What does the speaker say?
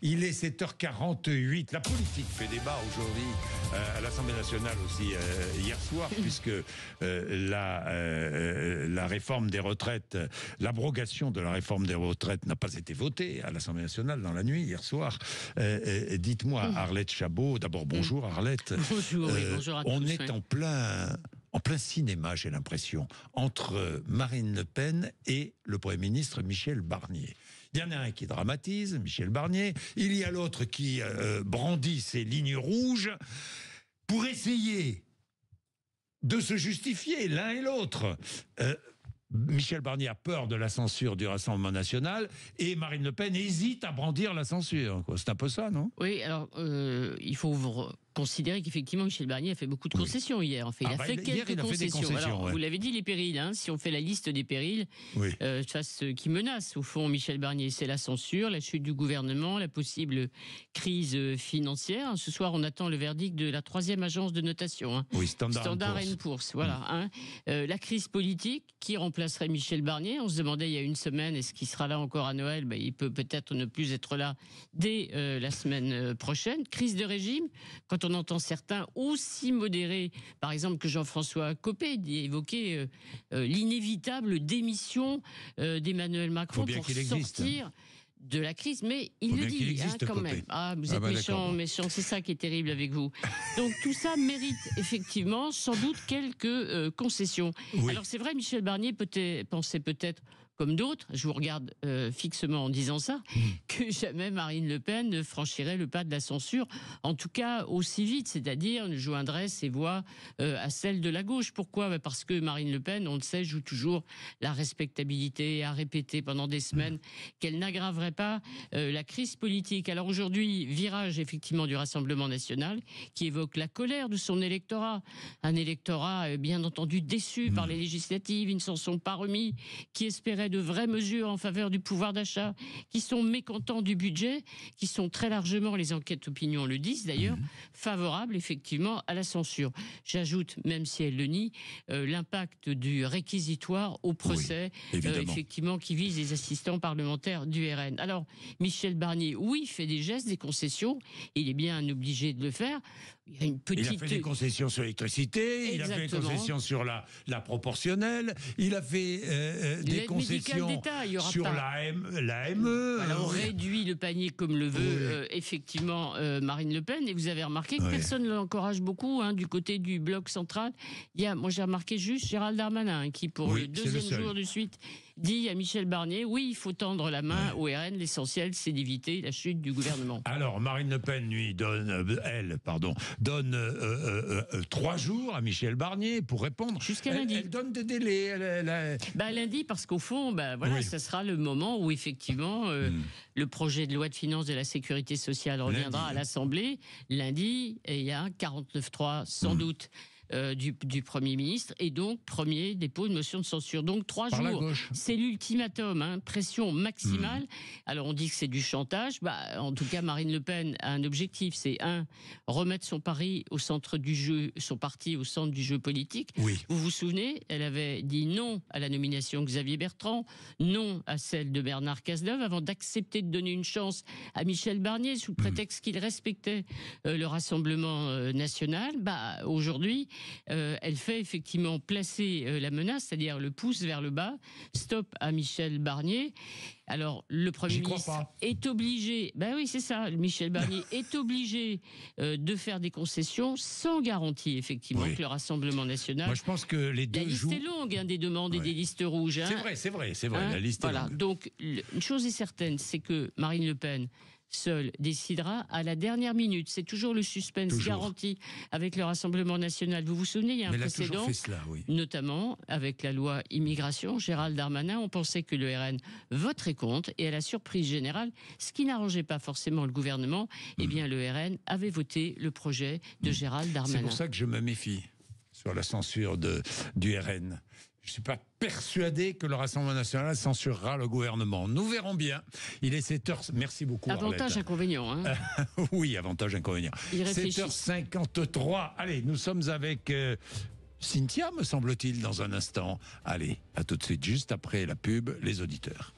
Il est 7h48. La politique fait débat aujourd'hui à l'Assemblée nationale aussi hier soir, puisque la réforme des retraites, l'abrogation de la réforme des retraites n'a pas été votée à l'Assemblée nationale dans la nuit hier soir. Dites-moi, Arlette Chabot, d'abord bonjour Arlette. Bonjour, bonjour à tous. On est en plein cinéma, j'ai l'impression, entre Marine Le Pen et le Premier ministre Michel Barnier. Il y en a un qui dramatise, Michel Barnier. Il y a l'autre qui brandit ses lignes rouges pour essayer de se justifier l'un et l'autre. Michel Barnier a peur de la censure du Rassemblement national et Marine Le Pen hésite à brandir la censure. C'est un peu ça, non? Oui, alors il faut considérer qu'effectivement Michel Barnier a fait beaucoup de concessions hier. Enfin, il a fait quelques concessions. Alors, vous l'avez dit, les périls. Si on fait la liste des périls, ce qui menace au fond Michel Barnier, c'est la censure, la chute du gouvernement, la possible crise financière. Ce soir, on attend le verdict de la 3e agence de notation. Oui, Standard & Poor's. Voilà. La crise politique qui remplacerait Michel Barnier. On se demandait il y a une semaine, est-ce qu'il sera là encore à Noël? Il peut peut-être ne plus être là dès la semaine prochaine. Crise de régime. Quand on entend certains aussi modérés, par exemple que Jean-François Copé, évoquer l'inévitable démission d'Emmanuel Macron pour sortir de la crise, mais il le dit quand même. Vous êtes méchant, c'est ça qui est terrible avec vous. Donc tout ça mérite effectivement sans doute quelques concessions. Oui. Alors c'est vrai, Michel Barnier pensait peut-être, comme d'autres, je vous regarde fixement en disant ça, que jamais Marine Le Pen ne franchirait le pas de la censure, en tout cas aussi vite, c'est-à-dire ne joindrait ses voix à celles de la gauche. Pourquoi? Parce que Marine Le Pen, on le sait, joue toujours la respectabilité et a répété pendant des semaines qu'elle n'aggraverait pas la crise politique. Alors aujourd'hui, virage effectivement du Rassemblement national qui évoque la colère de son électorat. Un électorat bien entendu déçu par les législatives, ils ne s'en sont pas remis, qui espérait de vraies mesures en faveur du pouvoir d'achat, qui sont mécontents du budget, qui sont très largement, les enquêtes opinion le disent d'ailleurs, favorables effectivement à la censure. J'ajoute, même si elle le nie, l'impact du réquisitoire au procès, effectivement, qui vise les assistants parlementaires du RN. Alors, Michel Barnier, oui, fait des gestes, des concessions, il est bien obligé de le faire. Il y a une petite... Il a fait des concessions sur l'électricité, il a fait des concessions sur la proportionnelle, il a fait des concessions sur l'AME. Alors, on réduit le panier comme le veut effectivement Marine Le Pen, et vous avez remarqué que personne ne l'encourage beaucoup du côté du bloc central. Moi j'ai remarqué juste Gérald Darmanin qui pour le 2e jour de suite dit à Michel Barnier, oui, il faut tendre la main au RN, l'essentiel c'est d'éviter la chute du gouvernement. Alors Marine Le Pen lui donne 3 jours à Michel Barnier pour répondre. Jusqu'à lundi. Elle donne des délais. Lundi, parce qu'au fond, ça sera le moment où effectivement le projet de loi de finances de la sécurité sociale reviendra à l'Assemblée lundi, et il y a un 49.3 sans doute du Premier ministre, et donc premier dépôt de motion de censure. Donc 3 jours, c'est l'ultimatum, pression maximale. Alors on dit que c'est du chantage. En tout cas, Marine Le Pen a un objectif, c'est remettre son parti au centre du jeu politique. Oui. Vous vous souvenez, elle avait dit non à la nomination de Xavier Bertrand, non à celle de Bernard Cazeneuve, avant d'accepter de donner une chance à Michel Barnier sous le prétexte qu'il respectait le Rassemblement national. Aujourd'hui, elle fait effectivement placer la menace, c'est-à-dire le pouce vers le bas, stop à Michel Barnier. Alors, le Premier ministre est obligé, c'est ça, Michel Barnier est obligé de faire des concessions sans garantie, effectivement, que le Rassemblement national... Moi, je pense que les deux La liste est longue, des demandes et des listes rouges. C'est vrai, la liste est longue. Donc, une chose est certaine, c'est que Marine Le Pen seule décidera à la dernière minute. C'est toujours le suspense garanti avec le Rassemblement national. Vous vous souvenez, il y a un précédent, notamment avec la loi immigration. Gérald Darmanin, on pensait que le RN voterait contre, et à la surprise générale, ce qui n'arrangeait pas forcément le gouvernement, le RN avait voté le projet de Gérald Darmanin. C'est pour ça que je me méfie sur la censure du RN. Je ne suis pas persuadé que le Rassemblement national censurera le gouvernement. Nous verrons bien. Il est 7h... Merci beaucoup, Avantage, inconvénient. Oui, avantage, inconvénient. 7h53. Allez, nous sommes avec Cynthia, me semble-t-il, dans un instant. Allez, à tout de suite, juste après la pub, les auditeurs.